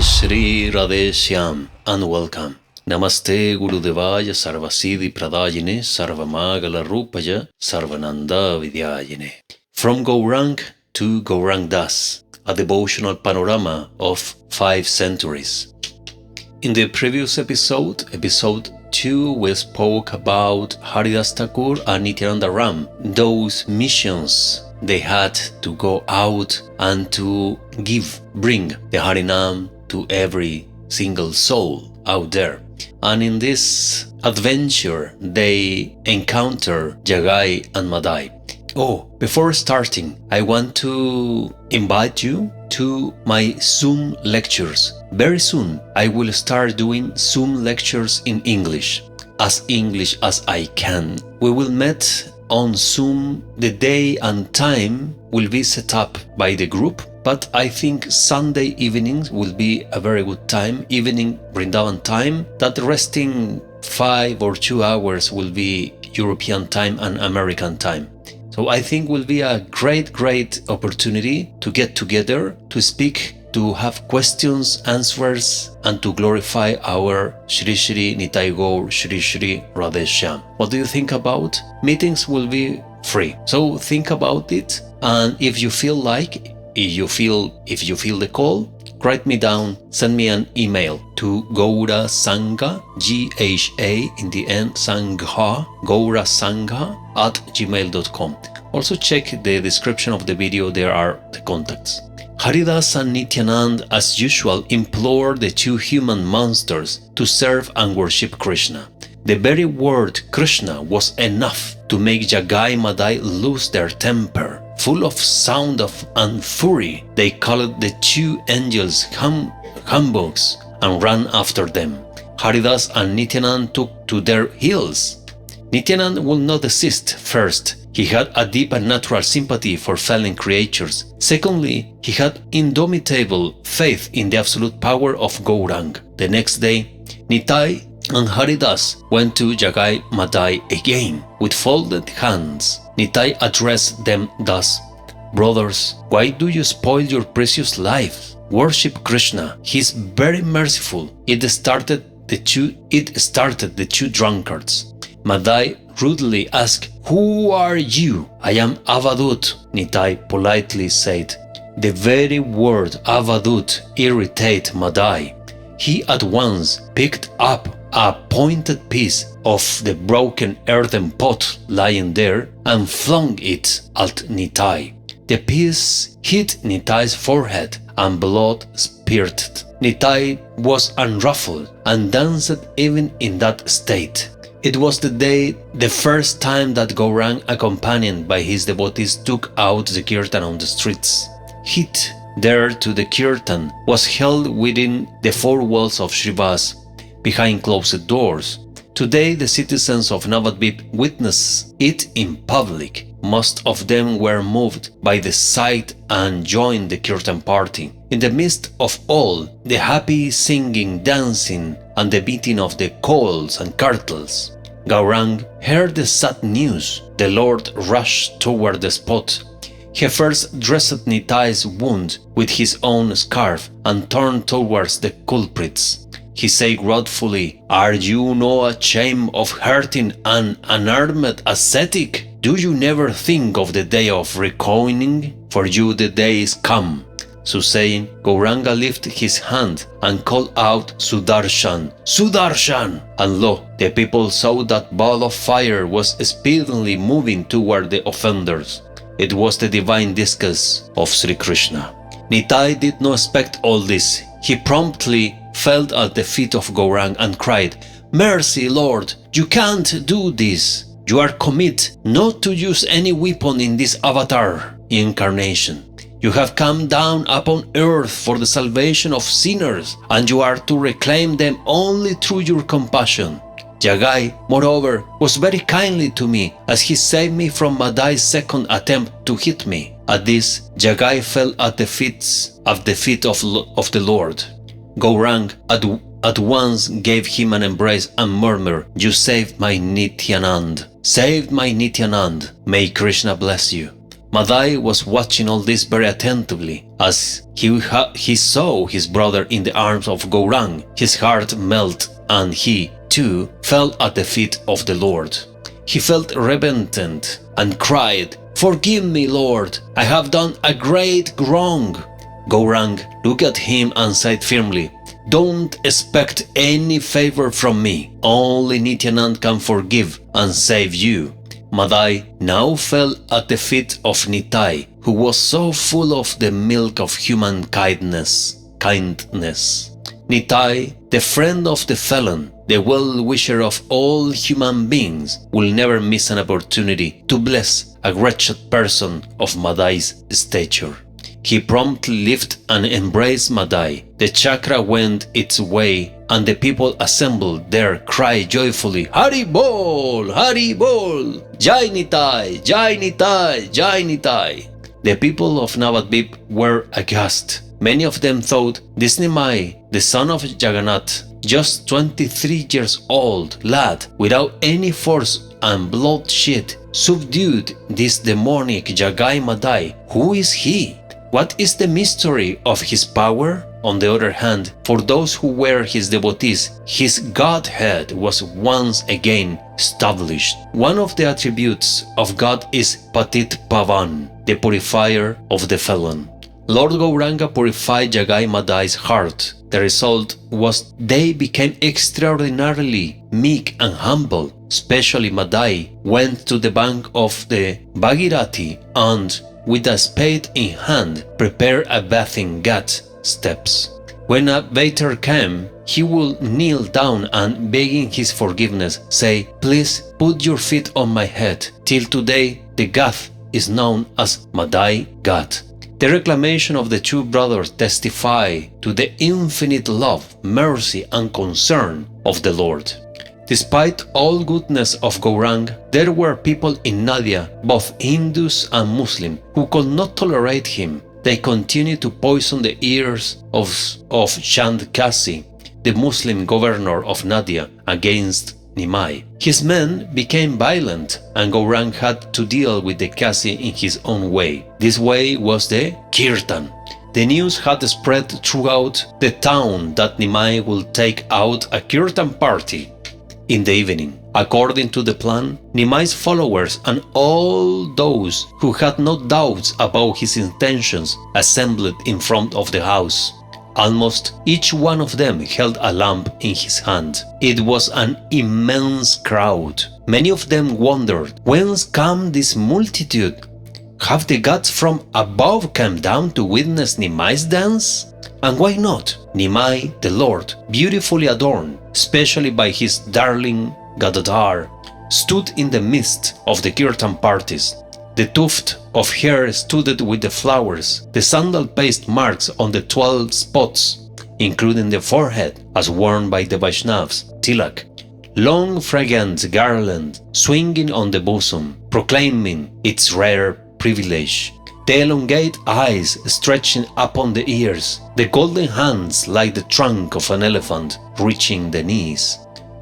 Sri Radheshyam and welcome. Namaste Gurudevaya Sarvasiddhi Pradayine Sarvamagala Rupaya Sarvananda Vidyayine. From Gaurang to Gaurang Das, a devotional panorama of 5 centuries. In the previous episode 2, we spoke about Haridas Thakur and Nityananda Ram, those missions they had to go out and to bring the Harinam to every single soul out there. And in this adventure, they encounter Jagai and Madai. Before starting, I want to invite you to my Zoom lectures. Very soon, I will start doing Zoom lectures in English as I can. We will meet on Zoom. The day and time will be set up by the group, but I think Sunday evenings will be a very good time, evening Vrindavan time. That resting 5 or 2 hours will be European time and American time. So I think will be a great opportunity to get together, to speak, to have questions, answers, and to glorify our Shri Shri Nitai Gaur Shri Shri Radheshyam. What do you think about? Meetings will be free. So think about it, and if you feel the call, write me down, send me an email to GOURASANGHA, G-H-A in the end, Sangha, GOURASANGHA @gmail.com. Also check the description of the video, there are the contacts. Haridas and Nityanand, as usual, implore the 2 human monsters to serve and worship Krishna. The very word Krishna was enough to make Jagai Madai lose their temper. Full of sound and fury, they called the 2 angels humbugs and ran after them. Haridas and Nityanand took to their heels. Nityanand would not desist. First, he had a deep and natural sympathy for fallen creatures. Secondly, he had indomitable faith in the absolute power of Gaurang. The next day, Nitai and Haridas went to Jagai Madai again. With folded hands, Nitai addressed them thus: "Brothers, why do you spoil your precious lives? Worship Krishna. He is very merciful." It started the two drunkards. Madai rudely asked, "Who are you?" "I am Avadut," Nitai politely said. The very word Avadut irritated Madai. He at once picked up a pointed piece of the broken earthen pot lying there and flung it at Nitai. The piece hit Nitai's forehead and blood spurted. Nitai was unruffled and danced even in that state. It was the first time that Gaurang, accompanied by his devotees, took out the kirtan on the streets. Heat there to the kirtan was held within the 4 walls of Srivas, behind closed doors. Today the citizens of Navadvip witnessed it in public. Most of them were moved by the sight and joined the kirtan party. In the midst of all the happy singing, dancing, and the beating of the coals and cartels, Gaurang heard the sad news. The Lord rushed toward the spot. He first dressed Nitai's wound with his own scarf and turned towards the culprits. He said wrathfully, "Are you not ashamed of hurting an unarmed ascetic? Do you never think of the day of reckoning? For you the day is come." So saying, Gauranga lifted his hand and called out, "Sudarshan! Sudarshan!" And lo, the people saw that ball of fire was speedily moving toward the offenders. It was the divine discus of Sri Krishna. Nitai did not expect all this. He promptly fell at the feet of Gaurang and cried, "Mercy, Lord, you can't do this. You are committed not to use any weapon in this avatar incarnation. You have come down upon earth for the salvation of sinners, and you are to reclaim them only through your compassion. Jagai, moreover, was very kindly to me, as he saved me from Madai's second attempt to hit me." At this, Jagai fell at the feet of the Lord. Gaurang at once gave him an embrace and murmured, "You saved my Nityanand. Saved my Nityanand. May Krishna bless you." Madai was watching all this very attentively. As he saw his brother in the arms of Gourang, his heart melted, and he, too, fell at the feet of the Lord. He felt repentant and cried, "Forgive me, Lord, I have done a great wrong." Gourang looked at him and said firmly, "Don't expect any favor from me. Only Nityanand can forgive and save you." Madai now fell at the feet of Nitai, who was so full of the milk of human kindness. Nitai, the friend of the felon, the well-wisher of all human beings, will never miss an opportunity to bless a wretched person of Madai's stature. He promptly lifted and embraced Madai. The chakra went its way, and the people assembled there cried joyfully, "Hari Bol! Hari Bol! Jai Nitai! Jai Nitai! Jai Nitai!" The people of Navadvip were aghast. Many of them thought this Nimai, the son of Jagannath, just 23 years old lad, without any force and bloodshed, subdued this demonic Jagai Madai. Who is he? What is the mystery of his power? On the other hand, for those who were his devotees, his godhead was once again established. One of the attributes of God is Patit Pavan, the purifier of the felon. Lord Gauranga purified Jagai Madai's heart. The result was they became extraordinarily meek and humble. Especially Madai went to the bank of the Bhagirathi and, with a spade in hand, prepared a bathing ghat steps. When a waiter came, he would kneel down and, begging his forgiveness, say, "Please put your feet on my head." Till today, the ghat is known as Madai Ghat. The reclamation of the two brothers testify to the infinite love, mercy, and concern of the Lord. Despite all goodness of Gaurang, there were people in Nadia, both Hindus and Muslim, who could not tolerate him. They continued to poison the ears of Chandkasi, the Muslim governor of Nadia, against Nimai. His men became violent, and Gaurang had to deal with the Kasi in his own way. This way was the Kirtan. The news had spread throughout the town that Nimai would take out a Kirtan party in the evening. According to the plan, Nimai's followers and all those who had no doubts about his intentions assembled in front of the house. Almost each one of them held a lamp in his hand. It was an immense crowd. Many of them wondered, whence came this multitude? Have the gods from above come down to witness Nimai's dance? And why not? Nimai, the Lord, beautifully adorned, especially by his darling Gadadhar, stood in the midst of the kirtan parties. The tuft of hair studded with the flowers, the sandal paste marks on the 12 spots, including the forehead, as worn by the Vaishnavas, tilak, long fragrant garland swinging on the bosom, proclaiming its rare privilege. The elongate eyes stretching upon the ears, the golden hands like the trunk of an elephant reaching the knees,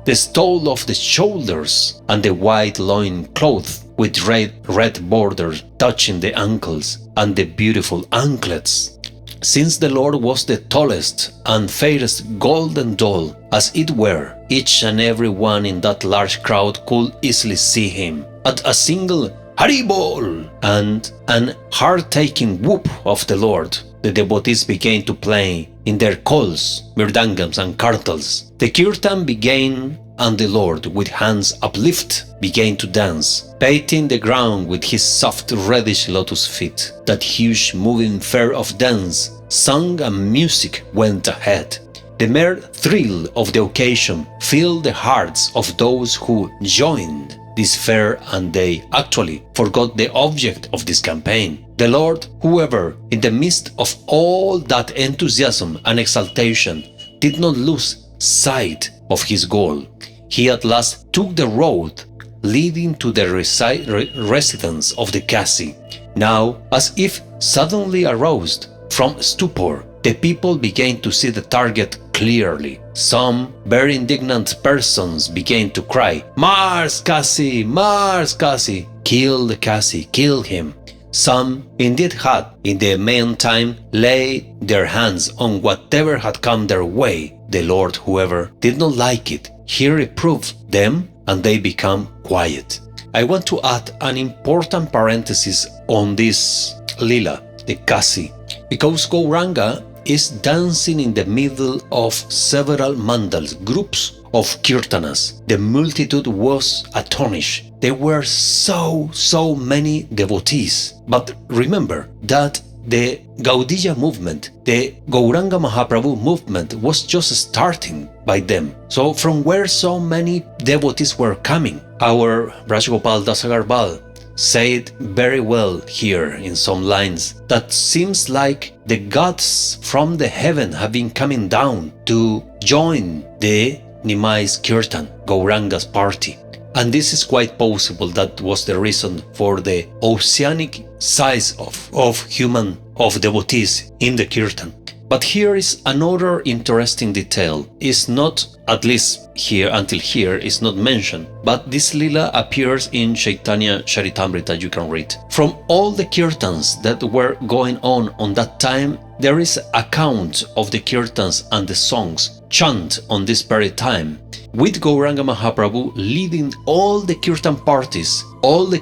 the stole of the shoulders, and the white loin cloth with red borders touching the ankles, and the beautiful anklets. Since the Lord was the tallest and fairest golden doll, as it were, each and every one in that large crowd could easily see him. At a single Haribol and an heart-taking whoop of the Lord, the devotees began to play in their kols, mirdangams, and kartals. The kirtan began, and the Lord, with hands uplifted, began to dance, patting the ground with his soft reddish lotus feet. That huge moving fair of dance, song and music went ahead. The mere thrill of the occasion filled the hearts of those who joined this fair, and they actually forgot the object of this campaign. The Lord, however, in the midst of all that enthusiasm and exaltation, did not lose sight of his goal. He at last took the road leading to the residence of the Kasi. Now, as if suddenly aroused from stupor, the people began to see the target clearly. Some very indignant persons began to cry, "Mars Kasi! Mars Kasi! Kill the Kasi! Kill him!" Some indeed had, in the meantime, laid their hands on whatever had come their way. The Lord, however, did not like it. He reproved them, and they became quiet. I want to add an important parenthesis on this lila, the Kasi, because Gauranga is dancing in the middle of several mandals, groups of kirtanas. The multitude was astonished. There were so many devotees. But remember that the Gaudiya movement, the Gauranga Mahaprabhu movement, was just starting by them. So from where so many devotees were coming? Our Vraj Gopal Das Agarwal said very well here in some lines that seems like the gods from the heaven have been coming down to join the Nimai's Kirtan, Gauranga's party. And this is quite possible that was the reason for the oceanic size of devotees in the Kirtan. But here is another interesting detail. It's not, at least here, until here, is not mentioned, but this lila appears in Chaitanya Charitamrita, you can read. From all the kirtans that were going on that time, there is account of the kirtans and the songs chant on this very time, with Gauranga Mahaprabhu leading all the kirtan parties, Nagara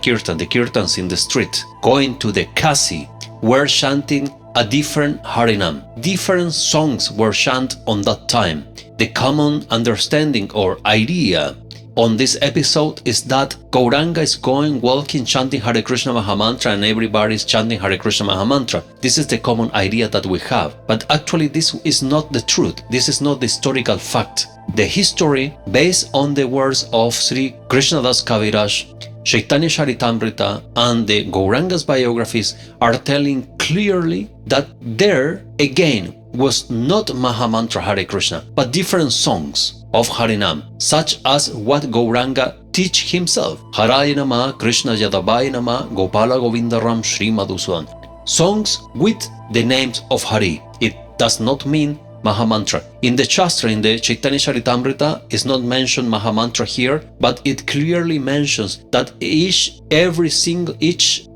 Kirtan, the kirtans in the street, going to the Kasi, were chanting a different Harinam. Different songs were chanted on that time. The common understanding or idea on this episode is that Gauranga is walking, chanting Hare Krishna Mahamantra, and everybody is chanting Hare Krishna Mahamantra. This is the common idea that we have. But actually this is not the truth. This is not the historical fact. The history, based on the words of Sri Krishnadas Kaviraj, Chaitanya Charitamrita, and the Gauranga's biographies, are telling clearly that there again was not Mahamantra Hare Krishna, but different songs of Harinam, such as what Gauranga teach himself. Haraya Nama, Krishna Yadavaya Nama, Gopala Govindaram Sri Madhusudan. Songs with the names of Hari. It does not mean Mahamantra. In the Shastra, in the Chaitanya Charitamrita, is not mentioned Mahamantra here, but it clearly mentions that each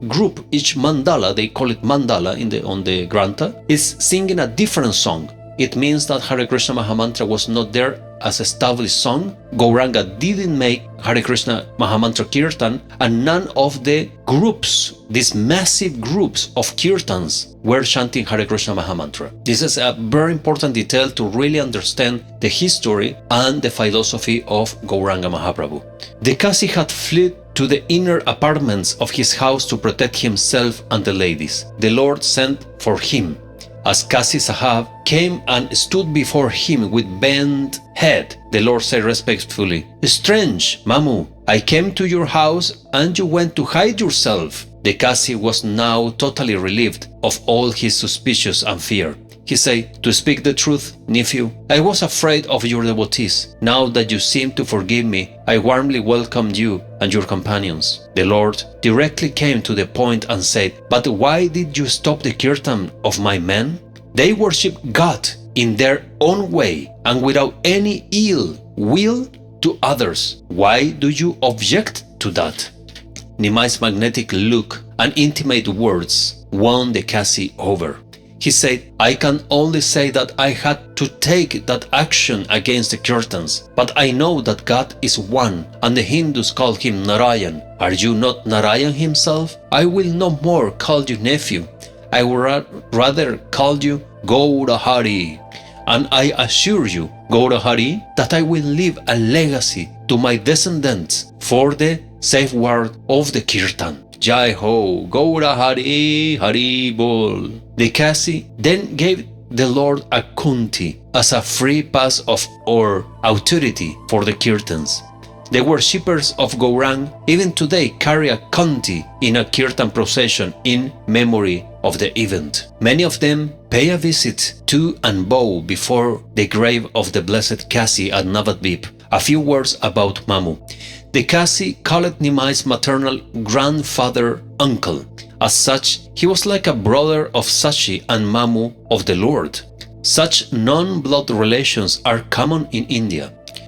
group, each mandala, they call it mandala on the Grantha, is singing a different song. It means that Hare Krishna Mahamantra was not there as established song. Gauranga didn't make Hare Krishna Mahamantra Kirtan, and none of the groups, these massive groups of Kirtans, were chanting Hare Krishna Mahamantra. This is a very important detail to really understand the history and the philosophy of Gauranga Mahaprabhu. The Kasi had fled to the inner apartments of his house to protect himself and the ladies. The Lord sent for him, as Kasi Sahab came and stood before him with bent head. The Lord said respectfully, "Strange, Mamu, I came to your house and you went to hide yourself." The Kasi was now totally relieved of all his suspicions and fear. He said, "To speak the truth, nephew, I was afraid of your devotees. Now that you seem to forgive me, I warmly welcomed you and your companions." The Lord directly came to the point and said, "But why did you stop the kirtan of my men? They worship God in their own way and without any ill will to others. Why do you object to that?" Nimai's magnetic look and intimate words won the Kasi over. He said, "I can only say that I had to take that action against the kirtans, but I know that God is one, and the Hindus call him Narayan. Are you not Narayan himself? I will no more call you nephew. I would rather call you Gaurahari. And I assure you, Gaurahari, that I will leave a legacy to my descendants for the safeguard of the kirtan." Jai Ho, Gaurahari, Hari Bol. The Kasi then gave the Lord a kunti as a free pass of or authority for the kirtans. The worshippers of Gaurang even today carry a kunti in a kirtan procession in memory of the event. Many of them pay a visit to and bow before the grave of the blessed Kasi at Navadvip. A few words about Mamu. The Kasi called Nimai's maternal grandfather uncle. As such, he was like a brother of Sachi and Mamu of the Lord. Such non-blood relations are common in India.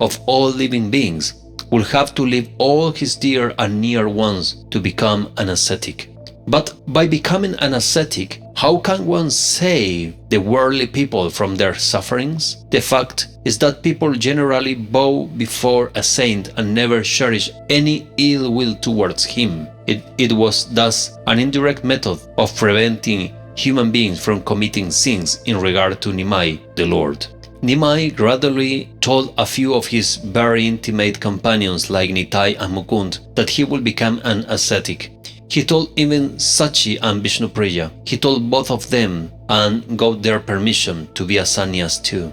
of all living beings, will have to leave all his dear and near ones to become an ascetic. But by becoming an ascetic, how can one save the worldly people from their sufferings? The fact is that people generally bow before a saint and never cherish any ill will towards him. It was thus an indirect method of preventing human beings from committing sins in regard to Nimai, the Lord. Nimai gradually told a few of his very intimate companions like Nitai and Mukund that he will become an ascetic. He told even Sachi and Vishnupriya. He told both of them and got their permission to be a sannyas too.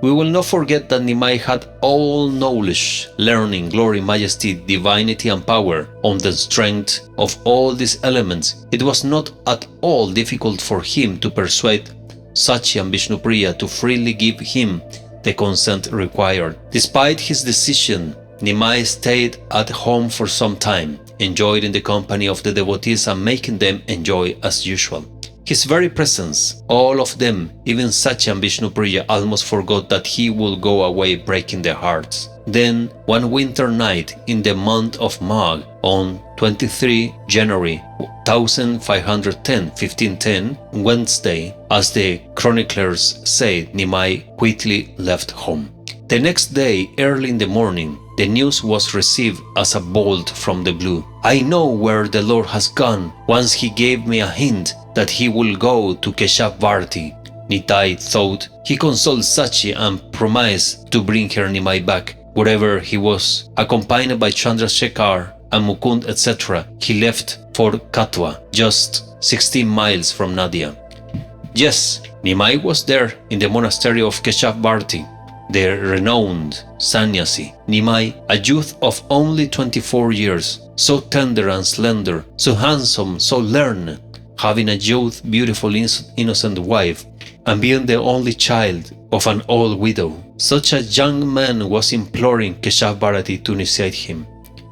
We will not forget that Nimai had all knowledge, learning, glory, majesty, divinity and power. On the strength of all these elements, it was not at all difficult for him to persuade Sachi and Vishnupriya to freely give him the consent required. Despite his decision, Nimai stayed at home for some time, enjoyed in the company of the devotees and making them enjoy as usual. His very presence, all of them, even Sachi and Vishnupriya, almost forgot that he would go away breaking their hearts. Then, one winter night in the month of Magh, on 23 January 1510, Wednesday, as the chroniclers say, Nimai quickly left home. The next day, early in the morning, the news was received as a bolt from the blue. I know where the Lord has gone. Once he gave me a hint that he will go to Keshav Bharati. Nitai thought. He consoled Sachi and promised to bring her Nimai back. Wherever he was, accompanied by Chandrasekhar and Mukund, etc., he left for Katwa, just 16 miles from Nadia. Yes, Nimai was there in the monastery of Keshav Bharati. The renowned sannyasi, Nimai, a youth of only 24 years, so tender and slender, so handsome, so learned, having a youth, beautiful, innocent wife, and being the only child of an old widow. Such a young man was imploring Keshav Bharati to initiate him.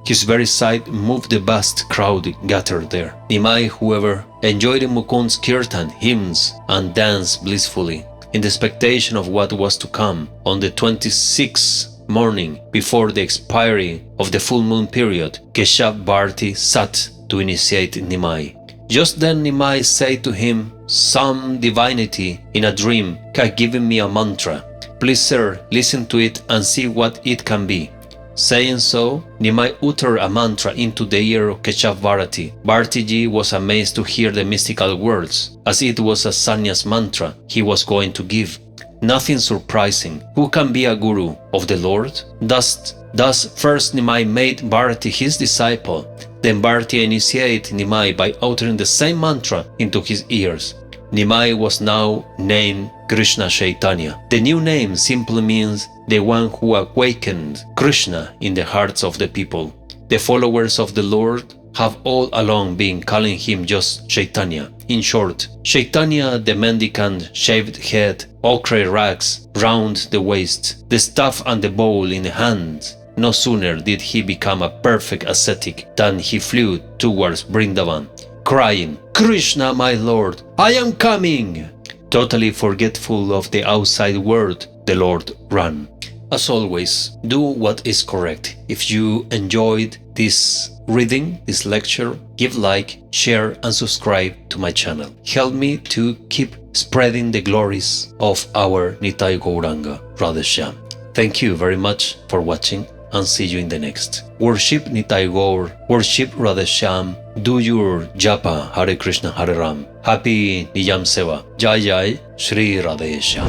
His very sight moved the vast crowd gathered there. Nimai, however, enjoyed Mukund's kirtan, hymns, and danced blissfully, in the expectation of what was to come. On the 26th morning, before the expiry of the full moon period, Keshav Bharati sat to initiate Nimai. Just then Nimai said to him, "Some divinity in a dream had given me a mantra. Please, sir, listen to it and see what it can be." Saying so, Nimai uttered a mantra into the ear of Keshav Bharati. Bhartiji was amazed to hear the mystical words, as it was a sannyas mantra he was going to give. Nothing surprising. Who can be a guru of the Lord? Thus first Nimai made Bharati his disciple. Then Bharati initiated Nimai by uttering the same mantra into his ears. Nimai was now named Krishna Chaitanya. The new name simply means the one who awakened Krishna in the hearts of the people. The followers of the Lord have all along been calling him just Chaitanya. In short, Chaitanya, the mendicant, shaved head, ochre rags round the waist, the staff and the bowl in the hand. No sooner did he become a perfect ascetic than he flew towards Vrindavan, crying, "Krishna, my Lord, I am coming!" Totally forgetful of the outside world, the Lord ran. As always, do what is correct. If you enjoyed this reading, this lecture, give like, share and subscribe to my channel. Help me to keep spreading the glories of our Nitai Gauranga Radheshyam. Thank you very much for watching and see you in the next. Worship Nitai Gaur, worship Radheshyam, do your japa Hare Krishna Hare Ram. Happy Niyam Seva. Jai Jai Sri Radheshyam.